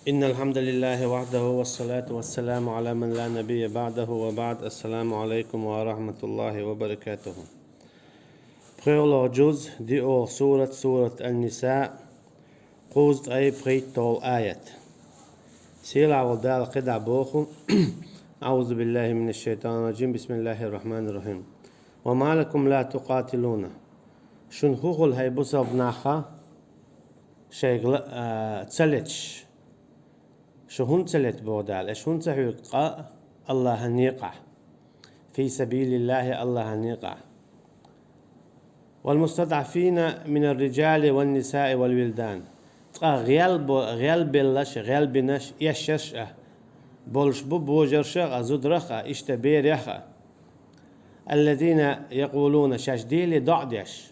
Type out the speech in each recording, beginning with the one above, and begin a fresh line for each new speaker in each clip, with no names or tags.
إن الحمد لله وحده والصلاة والسلام على من لا نبي بعده وبعد. السلام عليكم ورحمة الله وبركاته. Prøv جزء دي أو سورة النساء قوزت أي بريت طول آيات سيلا ودال قدع بوخو. أعوذ بالله من الشيطان الرجيم. بسم الله الرحمن الرحيم. وما لكم لا تقاتلون شن خوخل هاي بصف ناخا شيغل تسلتش شهون تلت بودال شهون تحيق الله نيقع في سبيل الله الله نيقع والمستضعفين من الرجال والنساء والولدان غيال بلش غيال بنش يشش بولش بوجرش أزدرخ اشتبيرخ الذين يقولون شاشديلي ضعدش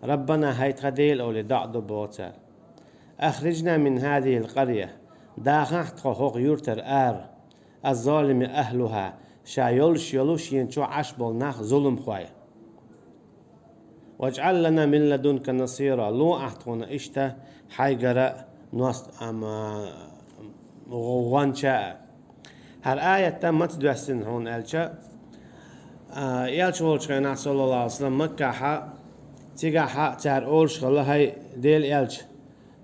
ربنا هيتخديل أو لضعد بوتر أخرجنا من هذه القرية داخت خوخ يورتر الظالم أهلها شايولش يلوش ينشو عشبول ناخ ظلم خواي واجعل لنا من لدنك نصيرا لو أحتون إشتا حيقرأ نوست غوانشاء هر آية تمت دوستن هون ألشا يالش والشغينا صلى الله عليه وسلم مكة حا تيجا حا تار أولش خلا هاي ديل يالش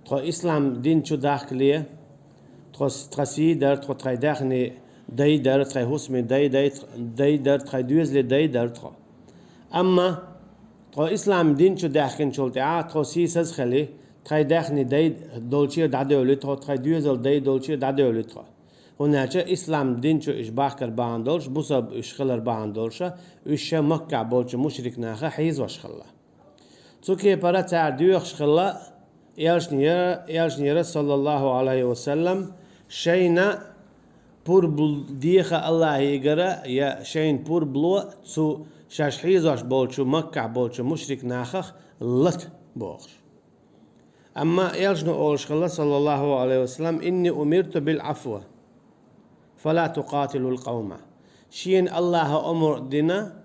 تخو إسلام دين شو داخلية تخو تخسي در تخو تخي داخني داي در تخي حسمي داي در تخي دوزلي داي در تخو أما تخو إسلام دين شو داخل شلتي تخو سيسز خلي تخي داخني داي دولشي دادي ولي تخو تخي دوزل داي دولشي دادي ولي تخو هناك إسلام دين شو إشباح كر باندولش بوسب إشخلر باندولشا إشا مكة بولش مشرك ناخا حيز وشخلا توكي برا تعديو شخلا يالش نيرا صلى الله عليه وسلم شينا بور ديخا الله يقرا يا شين بور بلو تو شاش حيزوش بولشو مكة بولشو مشرك ناخخ لت بوخش أما يالش نقولش صلى الله عليه وسلم إني أمرت بالعفو فلا تقاتلوا القوم شين الله أمر دينا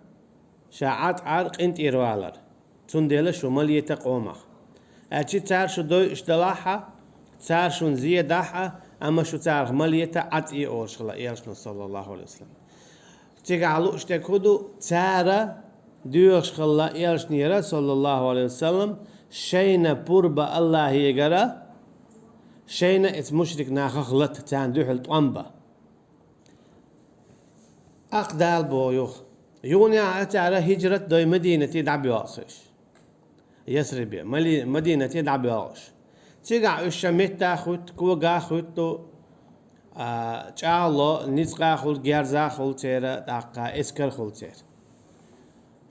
شاعت عرق انت إروالر تندل شو ملية قومه أشي تار شو دوي اشتلاحة تار شو زيادحة أما شو تار ملية عطئي أورشلا إيرشنا صلى الله عليه وسلم تيجعلو اشتكودو تار ديوش خلا إيرشنيرا صلى الله عليه وسلم شينا بوربا الله يقرا شينا ات مشرك ناخخ لت تان دوحل طنبا أقدال بويوخ يوني أتعرى هجرة دوي مدينة دعبي واقش يسرب مدينة دعبي واقش تيجع الشميت خود كوجا خود تعالى نزقا خود جرزا خود تيرا دقا إسكر خود تير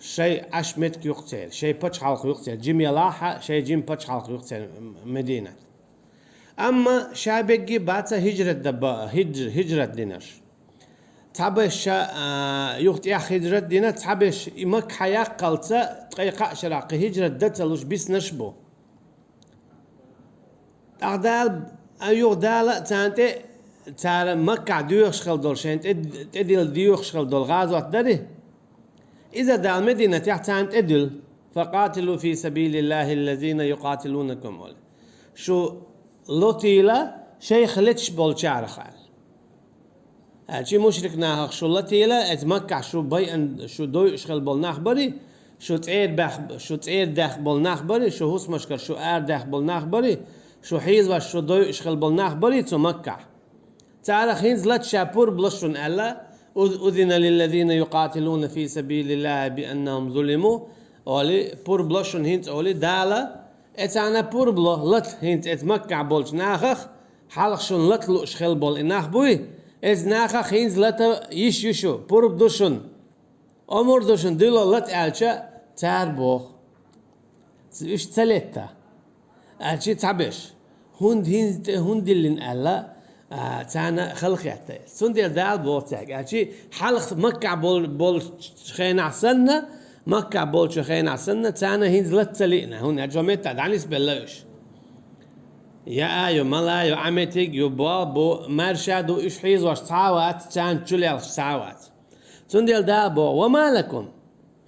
شيء عشمت يقتل شيء بتش حلق يقتل جيم يلاحة شيء جيم بتش حلق يقتل مدينة أما شابجي باتا هجرة دبا هجرة دينش تعبش يخت يا هجرة دينا تعبش إمك حياة قلتا تقيقع شراق هجرة دتلوش بس نشبو أقدال أيوه دالة تانتي تار مكة ديوخ خل دول شنت تدل ديوخ خل دول غازوات داري إذا دال مدينة تحتانت أدل فقاتلوا في سبيل الله الذين يقاتلونكم شو لطيلة شيء خلتش بول شعر خال هالشي مشرك ناخ شو لطيلة اتمكع شو بيئن شو دوي اشخل بول ناخبري شو تعير داخ بول ناخبري شو هوس مشكر شو داخ بول ناخبري شو حيز واش شو دوي اشخل بول ناخبري تمكع تعرف هينز لا تشابور بلشون ألا أذن للذين يقاتلون في سبيل الله بأنهم ظلموا أولي بور بلشون هينز أولي دالا اتانا بور بلو لت هينز اتمكع بولش ناخخ حالخشون لت لو اشخل بول ناخ بوي از ناخخ هينز لتا يشو بور بدوشون أمور دوشون ديلو لت ألشا تار بوخ إيش تلتا ألشي تعبش هند اللي ألا تانا خلقيته سندير دال بوتاك أشي حلق مكة بول خين عسنا مكة بول خين عسنا تانا هينز لتلينا هون أجمعت دعنيس بلش يا أيو ملايو عمتك يبابو مرشدو إيش حيز واش تعوات تان تشلي تعوات سندير دال بو وما لكم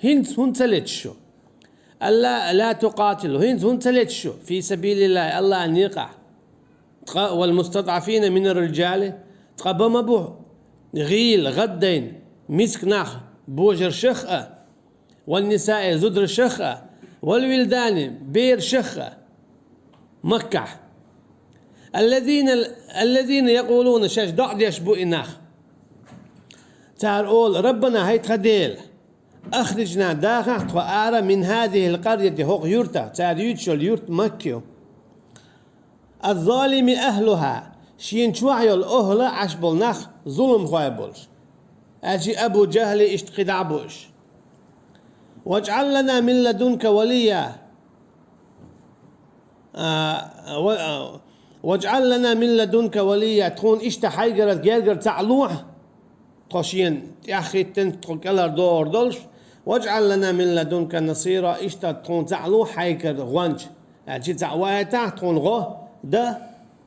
هينز هون تلتشو ألا لا تقاتلوا هينز هون تلتشو في سبيل الله الله نيقع والمستضعفين من الرجال تقبم بو غيل غدين مسك نخ بوجر شخة والنساء زدر شخة والولدان بير شخة مكة الذين يقولون شاش ضعد يشبو إناخ تعال ربنا هيت خديل أخرجنا داخل وآرى من هذه القرية هوق يرتا تعال يتشل يرت مكيو الظالم أهلها شين شوعي الأهل عشبل نخ ظلم خوايبولش أجي أبو جهل اشتقد عبوش واجعل لنا من لدنك وليا واجعل لنا من لدنك وليا تكون اشتحي قرد جيرجر تعلوح تخشين ياخي تنتقل كلر دور دولش واجعل لنا من لدنك نصيرا اشتا تكون تعلوح حيكر غوانج أجي تعوايا تكون غو ده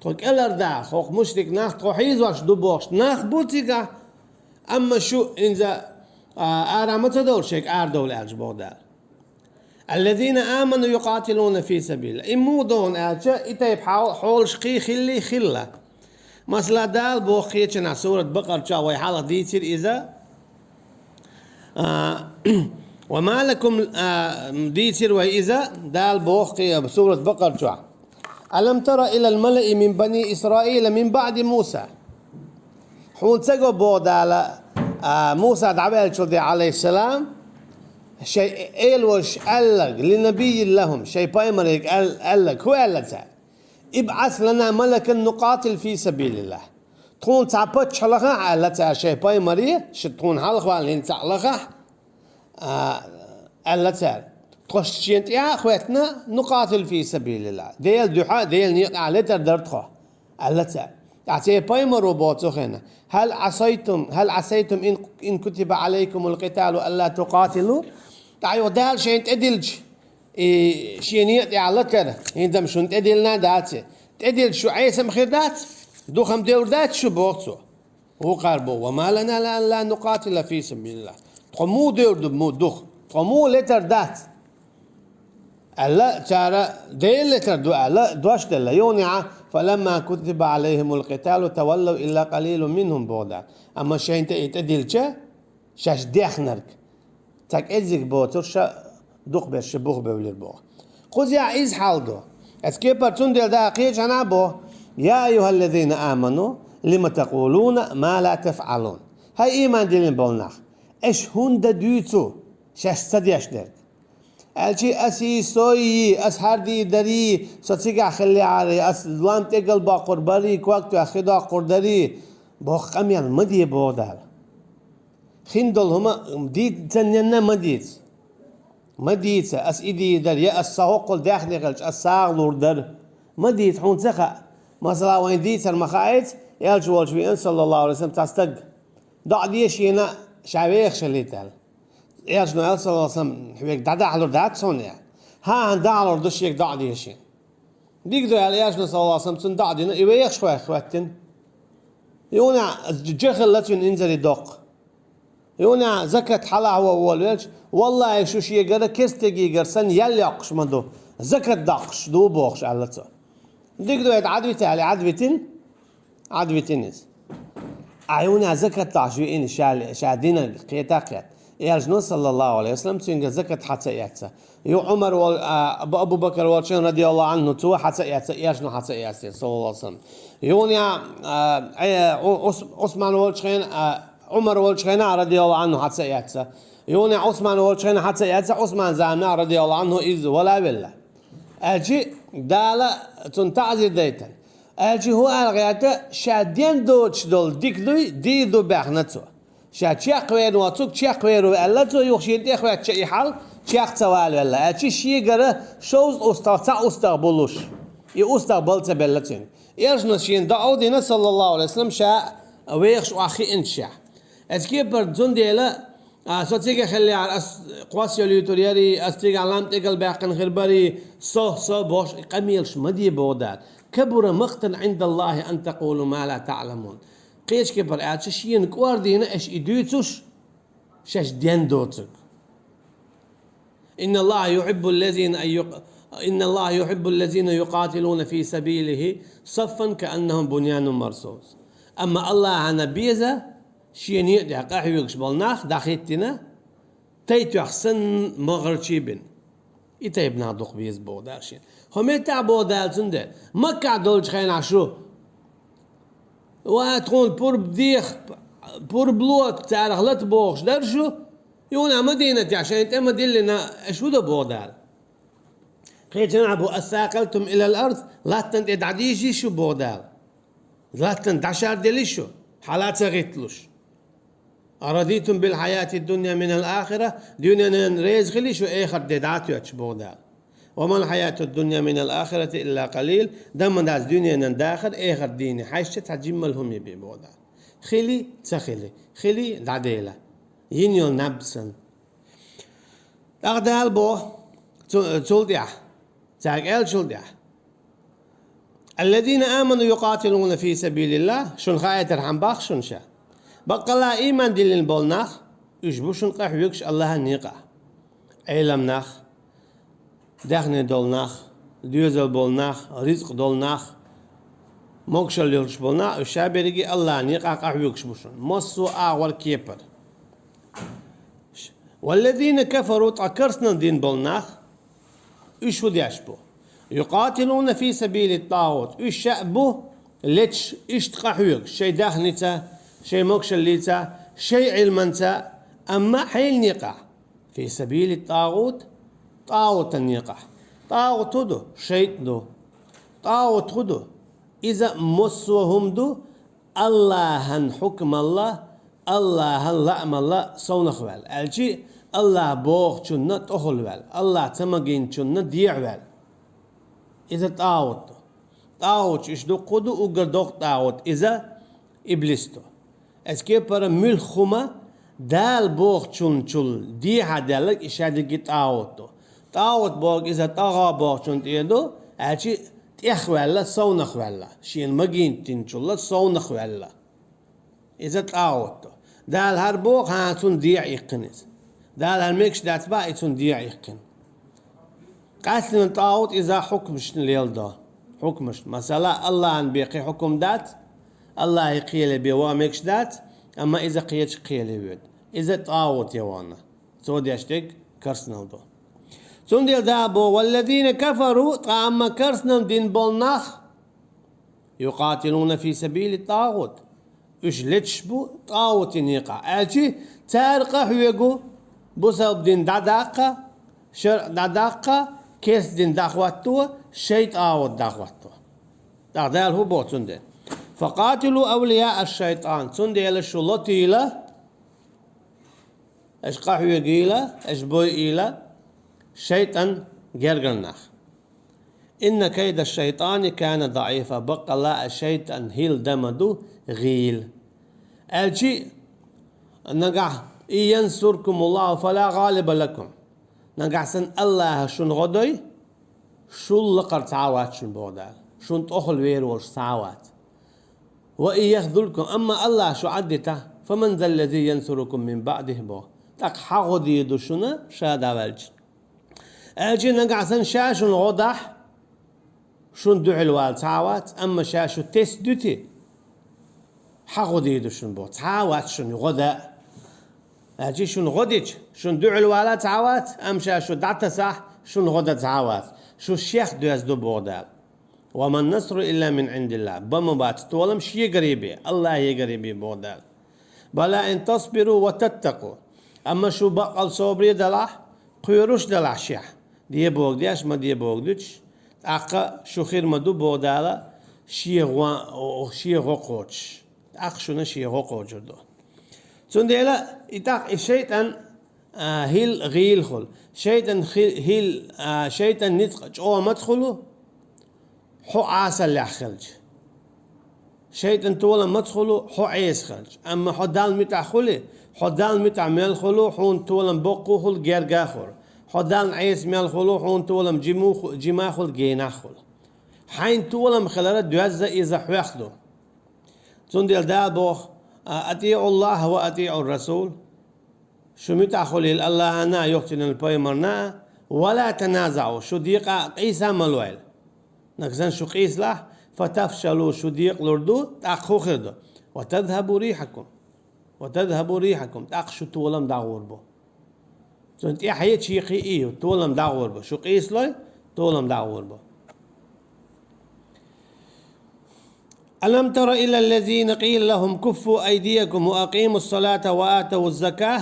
تكلر دا خوك مشرك ناخ تخيز واش دبوش ناخ بوتيكا أما شو إنزا آرامة دول شيك دول أجبو دار الذين آمنوا يقاتلون في سبيل إمو دون أجا إتايب حول شقي خلي خلة مثلا دال بوخيتنا سورة بقر شاوي حالة ديتر إذا وما لكم ديتر وإذا دال بوخي بسورة بقر شاوي ألم تر إلى الملأ من بني إسرائيل من بعد موسى حول تقو بودال موسى دعوه عليه السلام شيء إلوش ألق لنبي لهم شيء بايمريك ألق هو ألق ابعث لنا ملكا نقاتل في سبيل الله تكون تعبت شلخة على شيء بايمري شتكون حلقة لين تعلقة ألق تخشينت يا أخواتنا نقاتل في سبيل الله ديل دحاء ديل نيق على تردرتخه ألق أعطيه بايمر وبوتوخنا هل عصيتم إن كتب عليكم القتال ألا تقاتلوا تعيو دال شين تدلج شينيت على كده عندما شون تدلنا داتي تدل شو عيسم خيرات دوخم دات شو بوتو هو قاربو وما لنا لا نقاتل في سبيل الله تقمو دور مو دوخ تقمو لتر دات ألا ترى ديل لتر دو ألا دوش دل يونع فلما كتب عليهم القتال تولوا إلا قليل منهم بودا أما شين تدلجة شاش ديخنرك تاك إزيك بوتر شا دوخ بيش بوخ بولير بوخ خذ يا عيز حالدو اسكيبر تندل دا قيج بو يا أيها الذين آمنوا لما تقولون ما لا تفعلون هاي إيمان دلين بولناخ إيش هند ديوتو شاش سديش درك الشي أسي سوي هردي دري ستيجا خلي علي لام تقل باقر بري كوقت أخدا قردري بوخ قميان مدي بودال خندل هما ديت تنينا مديت إيدي در يا الساقل داخل قلش الساقل در مديت حون سخا مثلا وين ديت المخايت يالجوال شوي صلى الله عليه وسلم تستق ضع ديش هنا شعبيخ شليتال يالجنو صلى الله عليه وسلم حبيك دعدا على دات صنع ها دع على دش يك دع ديشين ديك دو يالجنو صلى الله عليه وسلم تن دع دينا يبيخ شوي خواتن يونا جخل لتن انزل دق يونا زكت حلا هو والوالش والله شو شيء قرا كستجي قرسن يلي عقش مدو زكت دقش دو بوخش على تو ديك دو عدويت على عدويتنس عيونا زكت تعشوين شادين قيتاقيت يالجنو صلى الله عليه وسلم تنجا زكت حتى ياتسا يو عمر أبو بكر والشين رضي الله عنه تو حتى ياتسا يالجنو حتى ياتسا صلى الله عليه وسلم يونيا عثمان والشين عمر والشين رضي الله عنه حتى ياتسا يونيا عثمان والشين حتى ياتسا عثمان زعما رضي الله عنه إذ ولا بالله أجي دالا تنتعزي ديتا أجي هو الغياتا شادين دوتش دول ديكلوي دي دو بخنتو شا تشيق وين واتوك تشيق وين وقالتو يوخشين تخوات تشي حال تشيق توال ولا أجي شي قرا شوز استقبلوش يستقبل تبلتين يرجنا شين دعودنا صلى الله عليه وسلم شا ويخش واخي انشا أجي بردون ديلا سوتيجا خلي على قواسيو اليوتورياري استيجا لام تقل باقن خربري صو بوش قميلش مدي بودات كبر مقتا عند الله أن تقولوا ما لا تعلمون قيش كبر شيين كواردينا اش اديتوش شاش دين دوتك إن الله يحب الذين إن الله يحب الذين يقاتلون في سبيله صفا كأنهم بنيان مرصوص. أما الله أنا بيزا شيني دق أحيوكش بالناخ داخيتنا تيتو أحسن مغرشيبن يتيبنا دق بيز بوداشين هم يتعبوا دالتنده مكة دولش خين عشو واتقول بور بديخ بور بلوت تعرف لا تبوخش درشو يونا مدينة عشان يتم دلنا شو ده بودال خيت نعبوا أثاقلتم إلى الأرض لا تندعديجي شو بودال لا تندعشار دليشو حالات غيتلوش أرضيتم بالحياة الدنيا من الآخرة دنيا ريز غلي شو آخر ددعاتو بودال وما الحياة الدنيا من الآخرة إلا قليل دم داز دنيا داخل آخر ديني حيشت تجملهم يبي بودال خلي تخلي خلي دعديلة ينيل نبسن أغدال بو تولديا تاقل تولديا الذين آمنوا يقاتلون في سبيل الله شن خاية ترحم باخ شن شا بقى لا إيمان دلين بولناخ يجبو شن قح يكش الله النيقا علمناخ دخن دولناخ ديوزل بولناخ رزق دولناخ موكشل يرش بولناخ وشابريجي الله نيقا قح يكش بوشن مصو آور كيبر والذين كفروا تأكرسنا دين بولناخ إيش ودي أشبه يقاتلون في سبيل الطاغوت إيش شعبه لتش إيش تقحوك شيء داخنتا شيء موكشليتا شيء علمنتا أما حيل نقع في سبيل الطاغوت طاغوت النقع طاغوت دو شيء دو طاغوت دو إذا مسوهم دو الله حكم الله الله لعم الله صونخ وال الجي الله بوخ چنة تخل وال الله تمجين چنة ديع وال إذا طاغوت إيش دو قدو وقردوق طاغوت إذا إبليستو اسكي برا ملخمة دال بوخ چون چول ديها دالك إشادي طاغوت بوخ إذا طاغا بوخ چون تيدو الجي تيخ ولا صونخ ولا شين مجين تنچول صونخ ولا إذا طاغوت دال هربوخ هاتون ديع يقنز دال هرميكش داتبا يتون ديع يقن قاسم طاغوت إذا حكمش الليل ده حكمش مثلا الله أن بيقي حكم دات الله يقيل بيوامكش دات أما إذا قيتش قيل بيود إذا طاغوت يوانا سودي أشتك كرسنا ده سندي دابو والذين كفروا طعم كرسنا دين بولناخ يقاتلون في سبيل الطاغوت إيش لتشبو طاغوت نيقا أجي تارقة هيجو بسبب دين داداقة شر داداقة كيس دين داخواتو شيء طاغوت داخواتو دال هو بوت سندي فقاتلوا أولياء الشيطان سندي للشلطي له إيش قاحو يجيله إيش بوي إله شيطان جرجرناخ إن كيد الشيطان كان ضعيفا بقى لا الشيطان هيل دمدو غيل الجي نقع إن ينصركم الله فلا غالب لكم نقع سن الله شن غدوي شو لقر تعوات شن بودال شن تأخل ويروش تعوات وإن يخذلكم أما الله شو عدته فمن ذا الذي ينصركم من بعده بو تق حقود يدو شنا شادا والج أجي نقع سن شاشن غضح شن دعي الوال تعوات أما شاشو تسدتي حقود يدو شن بو تعوات شن غدا أجي شن غدج شن دعي الوالات تعوات أم شاشو دعت صح شن غدا تعوات شو الشيخ دو يزدو بودال وما النصر إلا من عند الله بمبات تولم شي قريبي الله يقريبي بودال بلا إن تصبروا وتتقوا أما شو بقى الصبري دلح قيروش دلح شيح دي بوغ ديش ما دي بوغ دوش أقا شو خير مدو بودالا شي غوقوش أق شو شي غوقوش دو سنديلا إتاق الشيطان هيل غيل خل شيطان هيل شيطان نتقج أو مدخلو حو عاسل يخلج شيطان تولا مدخلو حو عيس خلج أما حو دال متعخلي حو دال متعمل خلو حون تولا بقو خل جرجاخر حو دال عيس مال خلو حون تولا جماخل جيناخل حين تولا مخلالة دوزة إذا حوخدو سنديل دابوخ أطيعوا الله وأطيعوا الرسول شو متعخلي الله أنا يقتل البيمرنا ولا تنازعوا شو ديق قيسا ملويل نكزن شو قيس له فتفشلوا شو ديق لردو تأخو خردو وتذهبوا ريحكم تأخ شو تولم داغور بو زنت حيات شيقي إيو تولم داغور بو شو قيس لوي تولم داغور بو ألم تر إلى الذين قيل لهم كفوا أيديكم وأقيموا الصلاة وآتوا الزكاة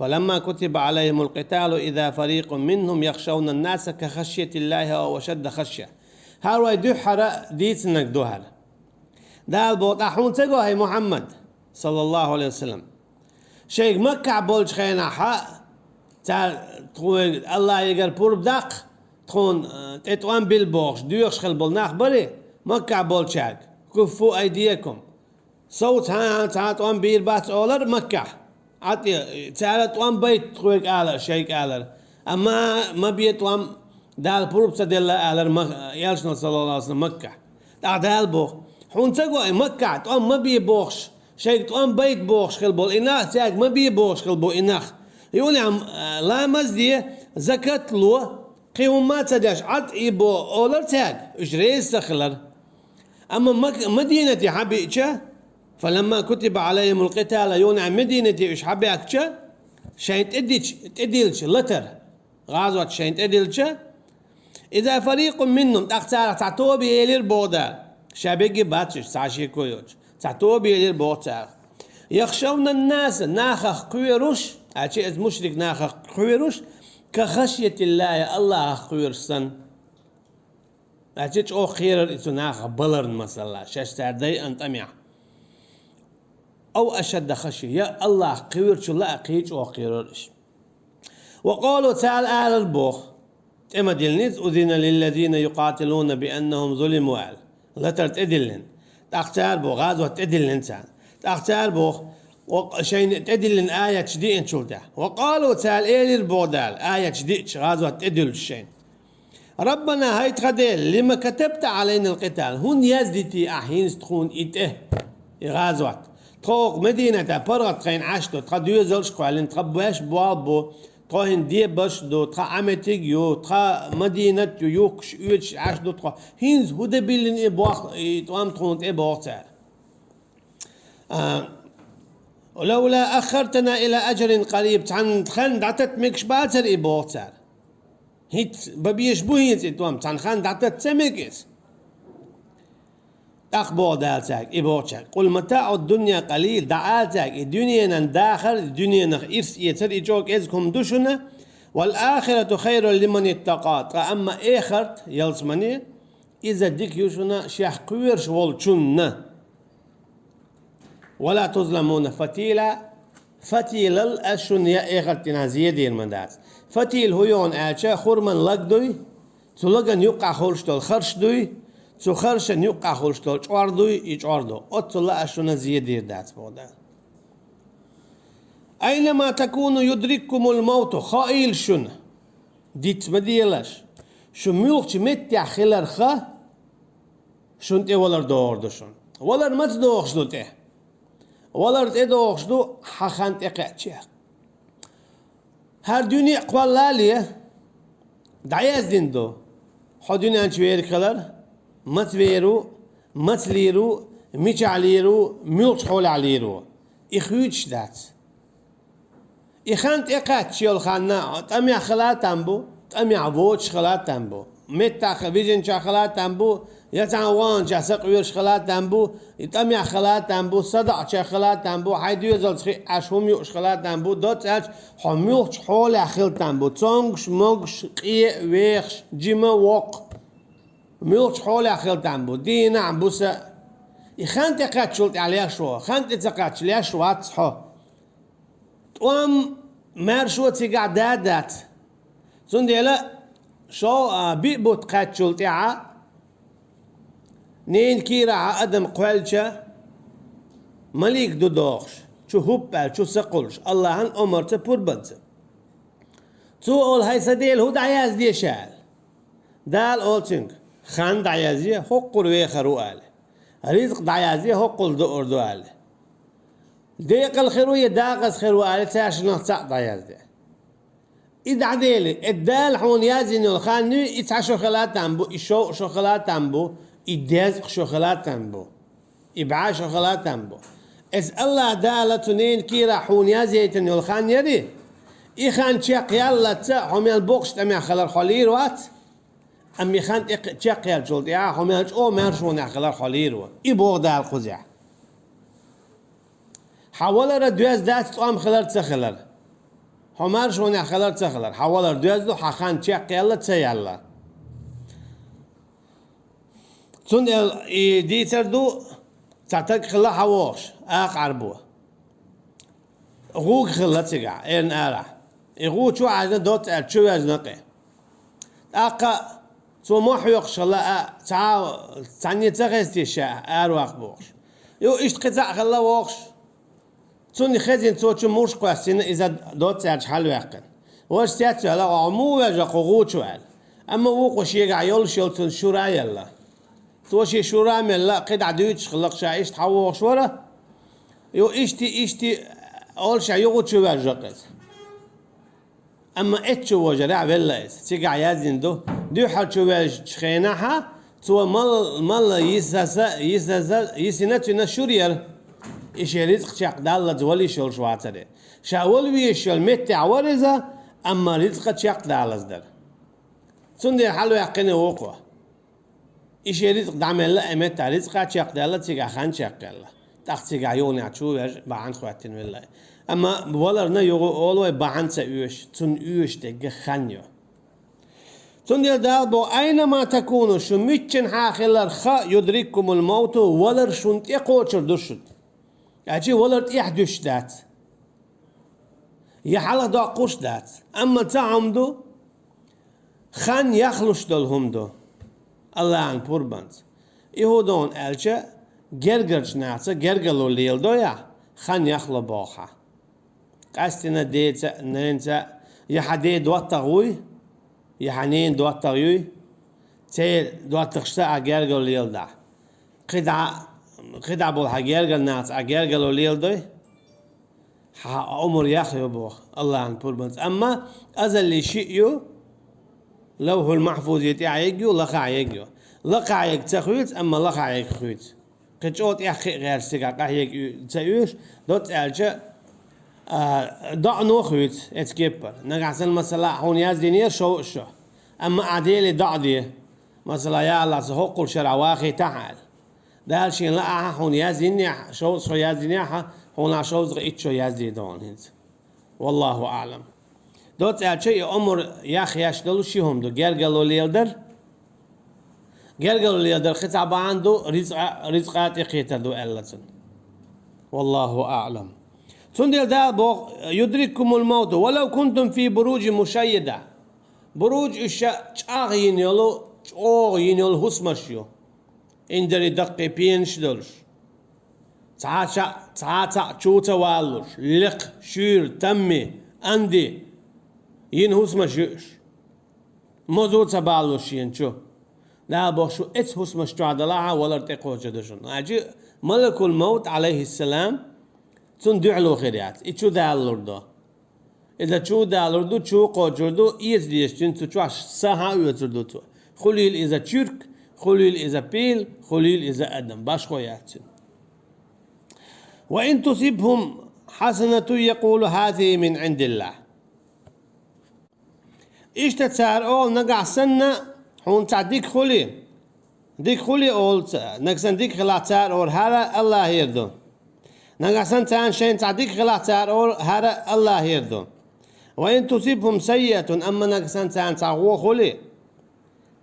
فلما كتب عليهم القتال إذا فريق منهم يخشون الناس كخشية الله أو أشد خشية هارواي دوحر ديتنك دوهر دال بوت أحون تقوهي محمد صلى الله عليه وسلم شيخ مكة بولش خينا حق تعال تقول الله يقر بورب داق تكون تتوان بالبوخش ديوخش خل بولناخ بري مكة بولشاك كفوا أيديكم صوت ها تعال بير بات أولر مكة عطي تعال توان بيت تقولك آلر شيك آلر أما ما بيت وان دال بروب سدل آلر يالشنا صلى الله عليه وسلم مكة دال بوخ حون تقوى مكة توان ما بي بوخش شيك توان بيت بوخش خل بول إناخ تاك ما بي بوخش خل بول إناخ يقول عم لا مزدي زكاة لو قيوم ما تداش عط إيبو أولر تاك إجريس سخلر أما مدينة حبيتشا فلما كتب عليهم القتال يونع مدينة إيش حبيتشا شين تديلش لتر غازوة شين تديلش إذا فريق منهم تختار تعتوه بيلير بودا شابيجي باتش ساشي كويوش تعتوه بيلير بودا يخشون الناس ناخخ قويروش أشي إذ مشرك ناخخ قويروش كخشية الله قويرش سن أجيش أو خير إتناخ بلرن مثلا شاشتار داي أنتميع أو أشد خشية يا الله قوير شو لا قيج أو خيرش وقالوا تعال آل البوخ إما دلنيز أذن للذين يقاتلون بأنهم ظلموا آل لا ترتدلن تختار بو غازوة تدلن تعال تختار بوخ وشين تدلن آية شدي إن شوتها وقالوا تعال إلي البودال آية شدي غازوة تدل الشين ربنا هاي تخدل لما كتبت علينا القتال هون يزدتي أحين تخون إته غازوات تخوق مدينة برغت خين عشتو تخا دوزلش قوالين تخبواش بوالبو تخوهن دي بشدو تخا عمتيق يو تخا مدينة يوكش يوش عشتو تخا هينز هودا بيلين إبواق إتوام تخون إبواق تعال ولولا أخرتنا إلى أجل قريب تخن دعتت مكش باتر إبواق تعال هيت ببيش بوهيت إتوام تنخان دعتت سمكس أخبار دالتك إبوتشك قل متاع الدنيا قليل دعاتك الدنيا نداخل الدنيا نخيرس يتر إجوك إزكم دوشنا والآخرة خير لمن اتقات أما آخرت يلسمني إذا ديك يوشنا شيخ قويرش والشنا ولا تظلمون فتيل الأشن يا آخرتنا زيادة المندات فتيل هيون آتشا خورمن لقدوي تلقن يقع خورشتول خرشدوي تو خرشن يقع خورشتول چواردوي يچواردو أطلع أشن زيادة دات بودا أينما تكونوا يدرككم الموت خائل شن ديت مديلش شو ملوخ متع خلر خا شن تي ولر دوردشون ولر مت دوخشدو تي ولر تي دوخشدو حخانت اقعتشي her dünya قوالاليه دعياز ديندو حدونا انشوير كلر متويرو متليرو ميشعليرو ميلش حول عليرو إخويتش دات إخانت إقات شيل خانا تأمي خلات تنبو تأمي عبوتش خلات تنبو متى خبيجن شخلات تنبو يتعوان شسقوير شخلات تنبو يتأمي خلات تنبو صدع شخلات تنبو حيدو يزل أشهم يوش خلات تنبو دوت أش حميوش حول أخيل تنبو تونغش موغش قيء ويخش جيما وق ميوش حول أخيل تنبو دينا عبوسا يخانت إقات شلت عليها شو خانت إتقات شليها شو هتصحو توام مارشو تيقع دادات سندي لا شو بيبوت قات شلت نين كيرا عقدم قوالشا مليك دودوخش شو هبال شو سقلش الله هن أمرت بوربنت تو أول هاي سديل هو دعياز دي شال دال أولتنك خان دعيازية حقل ويخرو آله رزق دعيازية حقل دو أردو آله ديق الخيروية داقس خيرو آله تاش نحتاق دعياز دي إذا عديلي الدال حون يازين الخاني يتع شوكولاتة بو يشو شوكولاتة بو يدزق شوكولاتة بو يبع شوكولاتة بو إس الله دالة تنين كيرا حون يازيتن الخان يدي إخان تشيق يلا تا هم البوكس تمي خلر خلير وات أمي خان تشيق يلا جولد يا هم أو مرشون خلر خلير و يبوغ دال خزع حاول ردوز دات تقام خلر تخلر همار شون خلر تخلر حاول ردوز دو حخان تشيق يلا تيلا تون ديتر دو تعتق خلا حواش عربوه غوك خلا تقع إن أرى يغو شو عايزة دوت شو يزنقه أقا تو ما حيق شلا تعني تغستي شاء أروق بوش يو إيش قطع خلا وقش توني خزين تو شو موش قاسين إذا دوت حل وقن واش تأتي على عمو وجا غو شو عال أما وقش يقع يلشل تون شو رأي الله توشي شو رأي الله قطع دوتش خلق شاء إيش تحوش ورا يو إيشتي أول شيء يقول شو وجقز أما إتشو وجرع بالله تيجع يازين دو حال شو وج خيناها تو مال يسنت نشورير إيش رزق شق دالة زولي شول شواتره شاول ويشل مت عورزة أما رزق شق دالة زدر سندي حلو يقين وقوة إيش رزق دعمل لا مت رزق شق دالة تيجع خان شق دالة تاختيجع يوني عشوه بعند خواتين بالله أما بولرنا يقول أولوي بعند سأيش تون يش تيجي خانيو تون يدال بو أينما تكونوا شو ميتشن حاخلر خا يدرككم الموت ولر شنت يقوتشر دشت أجي ولر يحدش دات يحلا دا قوش دات أما تعمدو خان يخلش دلهم دو الله عن بوربانت يهودون ألشة جرجرش نعسى جرجلو ليل دويا خان يخلو باخا قاستنا ديتا ننسى يحدي دوات تغوي يحنين دوات تغوي تيل دوات تخشتا جرجلو ليل دا قدع بول جرجل ناس جرجلو ليل دوي عمر يخلو باخ الله عن بوربانت أما أزل شيء لو هو المحفوظ يتعيقيو لقعيقيو لقعيق تخويت أما لقعيق خويت قجوت يخي غير سيقا قعيق تسيوش دوت ألجا ضع نوخويت اتكيبر نقعسن مثلا هون يازدينير شو أما عديلي ضع دي مثلا يا الله سهوقل شرع واخي تعال ده هالشي لقاها هون يازديني شو يازدينيها هون عشو زغيت شو يازدي دون هنت والله أعلم دوت ألجا عمر ياخي يشدلو شيهم دو جرجلو ليلدر جرجلو ليلدر خطاب عنده رزقات يقيتر دو ألتن والله أعلم تندل دا بوغ يدرككم الموت ولو كنتم في بروج مشيدة بروج إشاء چاغين يلو چاغين يلو هسمشيو اندري دقي بينش دلش تعاتا چوتا والوش لق شير تمي اندي ين هسمشيوش موزوتا بالوش ينشو لا بوشو ات هسمش تعدلاها ولا ارتقوه جدشن اجي ملك الموت عليه السلام تون دعلو خيرات إيشو دالوردو إذا شو دالوردو شو قاجردو إيزليش تون تواش سها ويتردو تو خليل إذا ترك خليل إذا بيل خليل إذا أدم باش خوياتن وإن تصيبهم حسنة يقول هذه من عند الله إيش تتسار أول نقع سنة هون تعديك خلي ديك خلي أول نقسن ديك خلاتار أول هذا الله يردو نقصن تان شين تعديك غلاتار أول هذا الله يردو وإن تصيبهم سيئة أما نقصن تان تعوو خلي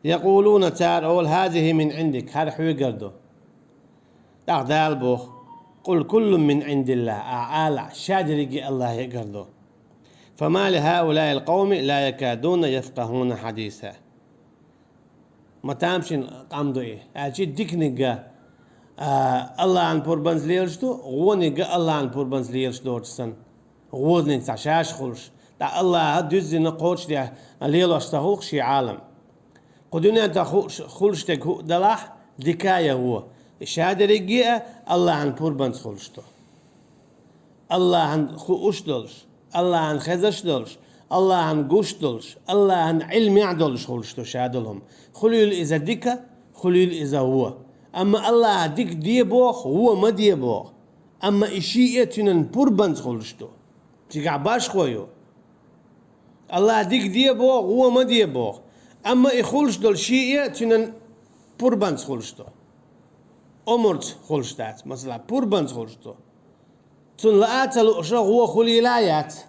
يقولون تار أول هذه من عندك هذا حوي قردو أغدال بوخ قل كل من عند الله أعالى شادرق الله يقردو فما لهؤلاء القوم لا يكادون يفقهون حديثا ما تامشين قامدو إيه أجي ديك نقا الله عن بوربانز ليرشتو غوني الله عن بوربانز ليرش دورتسن غوزني تعشاش خلش دا الله دوزي نقوش دي ليلو اشتغل شي عالم قدونا انت خلش تك دلاح دكاية هو شهادة رجيئة الله عن بوربانز خلشتو الله عن خوش دولش الله عن خزش دولش Allah'ın güçtülüş, Allah'ın ilmi adolüş oluştu şadılım. Hulul iza dika, hulul iza huwa. Ama Allah dik diye boğ, huwa ma diye boğ. Ama işiyetinin purbans oluştu. Çıkar baş koyu. Allah dik diye boğ, huwa ma diye boğ. Ama ihuluştu şiyetinin purbans oluştu. Omurt oluştu. Mesela purbans oluştu. Tun la'atalu uşa huwa hulilayat.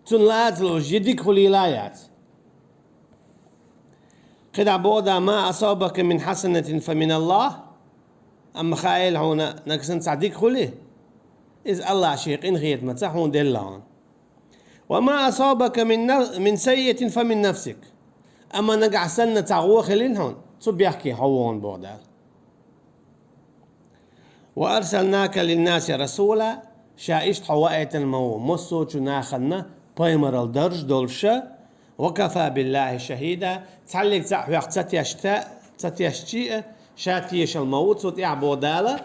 تون لا تلوش يديك خليلايات قد عبودا ما أصابك من حسنة فمن الله أما خايل هنا نكسن تعديك خليه إذ الله شيق إن غيت متسحون دلان وما أصابك من سيئة فمن نفسك أما نقع سنة تعوى خلين هون صب يحكي حوون بودال وأرسلناك للناس رسولا شائشت حوائت المو مصو ناخلنا بايمر الدرج دولشة وكفى بالله شهيدا تعلق تعويق تتيشتي شاتيش الموت صوت يعبو دالة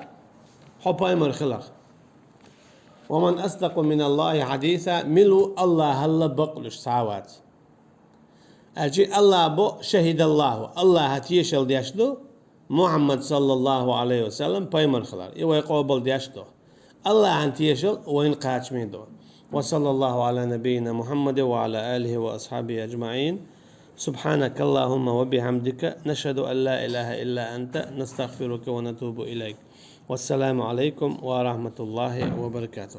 حو بايمر خلق ومن أصدق من الله حديثا ملو الله هلا بقلش ساوات أجي الله بو شهد الله هتيش الديشدو محمد صلى الله عليه وسلم بايمر خلق إيوه يقوبل ديشدو الله هنتيشل وين قاتش ميدو وصلى الله على نبينا محمد وعلى آله وأصحابه أجمعين سبحانك اللهم وبحمدك نشهد أن لا إله إلا أنت نستغفرك ونتوب إليك والسلام عليكم ورحمة الله وبركاته.